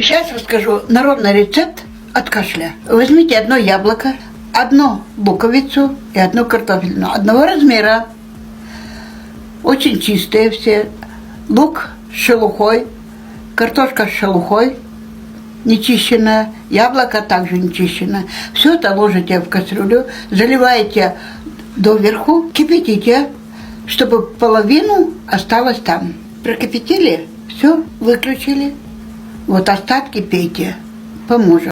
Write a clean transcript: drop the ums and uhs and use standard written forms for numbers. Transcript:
Сейчас расскажу народный рецепт от кашля. Возьмите одно яблоко, одну луковицу и одну картофельную. Одного размера. Очень чистые все. Лук с шелухой, картошка с шелухой, нечищенная, яблоко также нечищенное. Все это ложите в кастрюлю, заливаете доверху, кипятите, чтобы половину осталось там. Прокипятили, все, выключили. Вот остатки пейте, поможет.